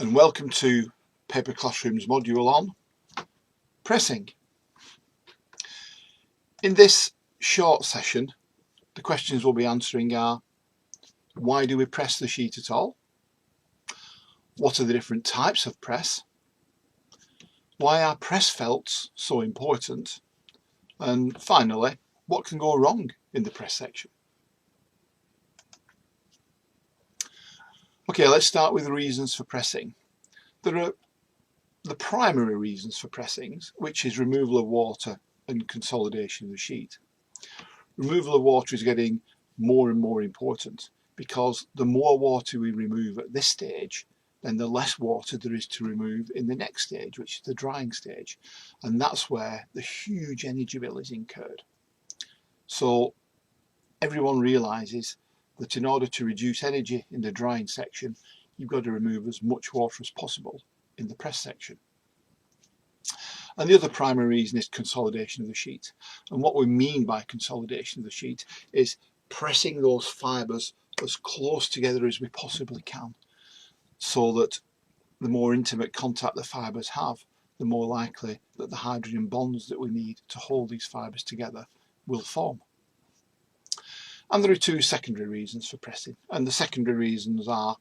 and welcome to Paper Classroom's module on pressing. In this short session, the questions we'll be answering are: why do we press the sheet at all? What are the different types of press? Why are press felts so important? And finally, what can go wrong in the press section? Okay, let's start with the reasons for pressing. There are the primary reasons for pressings, which is removal of water and consolidation of the sheet. Removal of water is getting more and more important because the more water we remove at this stage, then the less water there is to remove in the next stage, which is the drying stage. And that's where the huge energy bill is incurred. So everyone realizes that in order to reduce energy in the drying section, you've got to remove as much water as possible in the press section. And the other primary reason is consolidation of the sheet. And what we mean by consolidation of the sheet is pressing those fibres as close together as we possibly can, so that the more intimate contact the fibres have, the more likely that the hydrogen bonds that we need to hold these fibres together will form. And there are two secondary reasons for pressing, and the secondary reasons are,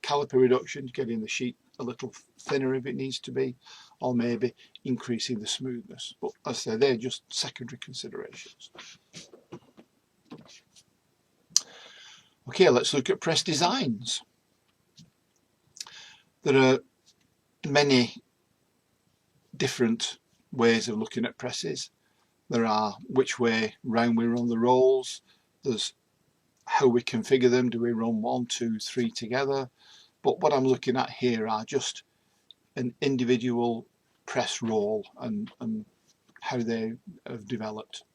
caliper reduction, getting the sheet a little thinner if it needs to be, or maybe increasing the smoothness. But as I say, they're just secondary considerations. Okay, let's look at press designs. There are many different ways of looking at presses. There are which way round we run the rolls. There's how we configure them. Do we run 1, 2, 3 together? But what I'm looking at here are just an individual press roll and how they have developed.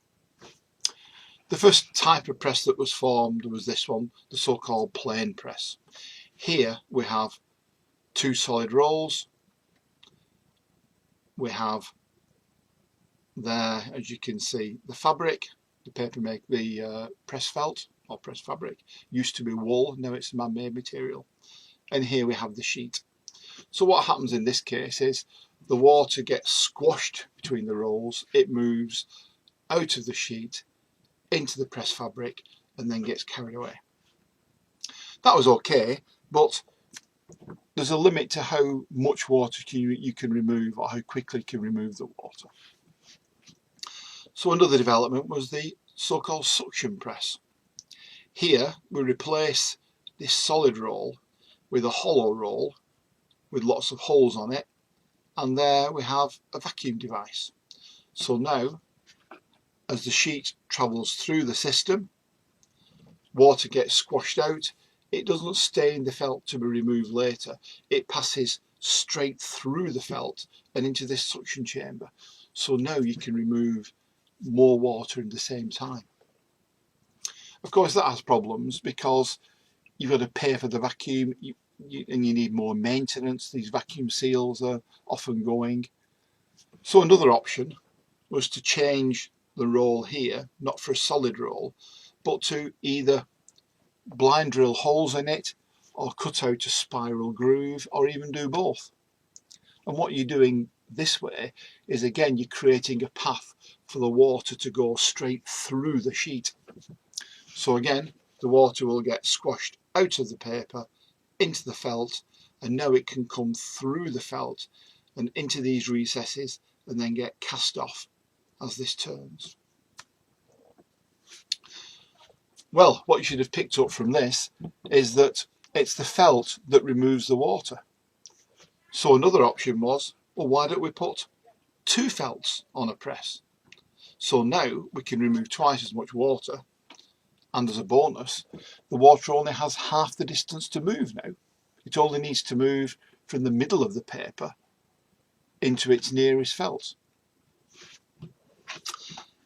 The first type of press that was formed was this one, the so-called plane press. Here we have two solid rolls. We have there, as you can see, the fabric, the press felt or press fabric. Used to be wool, now it's man-made material. And here we have the sheet. So what happens in this case is the water gets squashed between the rolls, it moves out of the sheet into the press fabric and then gets carried away. That was okay, but there's a limit to how much water you can remove or how quickly you can remove the water. So another development was the so-called suction press. Here we replace this solid roll with a hollow roll with lots of holes on it, and there we have a vacuum device. So now, as the sheet travels through the system, water gets squashed out. It doesn't stay in the felt to be removed later. It passes straight through the felt and into this suction chamber. So now you can remove more water at the same time. Of course that has problems because you've got to pay for the vacuum and you need more maintenance. These vacuum seals are often going. So another option was to change the roll here, not for a solid roll, but to either blind drill holes in it or cut out a spiral groove or even do both. And what you're doing this way is, again, you're creating a path for the water to go straight through the sheet. So again, the water will get squashed out of the paper into the felt, and now it can come through the felt and into these recesses and then get cast off as this turns. Well, what you should have picked up from this is that it's the felt that removes the water. So another option was, well, why don't we put two felts on a press? So now we can remove twice as much water, and as a bonus, the water only has half the distance to move now. It only needs to move from the middle of the paper into its nearest felt.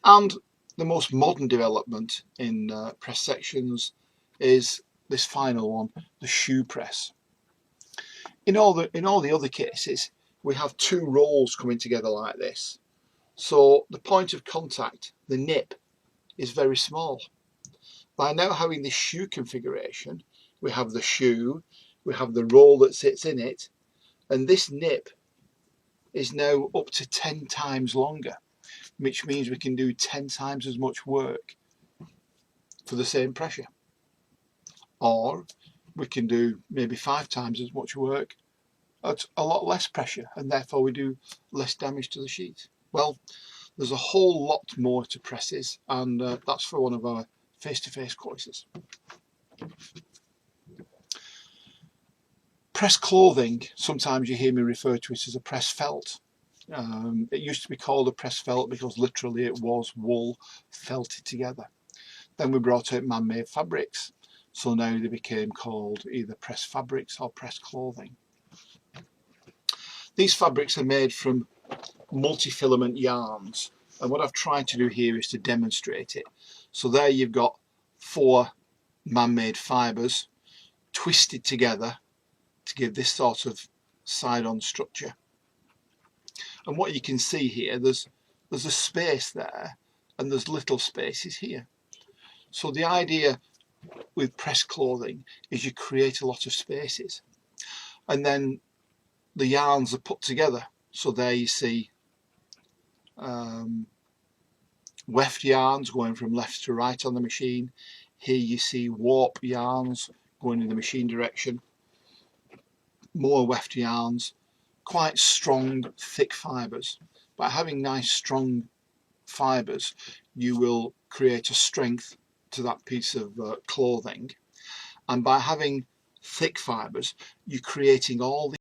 And the most modern development in press sections is this final one, the shoe press. In all the other cases, we have two rolls coming together like this. So the point of contact, the nip, is very small. By now having this shoe configuration, we have the shoe, we have the roll that sits in it, And this nip is now up to 10 times longer, which means we can do 10 times as much work for the same pressure. Or we can do maybe 5 times as much work at a lot less pressure, and therefore we do less damage to the sheet. Well, there's a whole lot more to presses, and that's for one of our face-to-face courses. Press clothing, sometimes you hear me refer to it as a press felt. It used to be called a press felt because literally it was wool felted together. Then we brought out man-made fabrics, so now they became called either press fabrics or press clothing. These fabrics are made from multi-filament yarns, and what I've tried to do here is to demonstrate it. So there you've got 4 man-made fibres twisted together to give this sort of side-on structure. And what you can see here, there's a space there and there's little spaces here. So the idea with press clothing is you create a lot of spaces, and then the yarns are put together. So there you see weft yarns going from left to right on the machine. Here you see warp yarns going in the machine direction, more weft yarns, quite strong thick fibres. By having nice strong fibres you will create a strength to that piece of clothing, and by having thick fibres you're creating all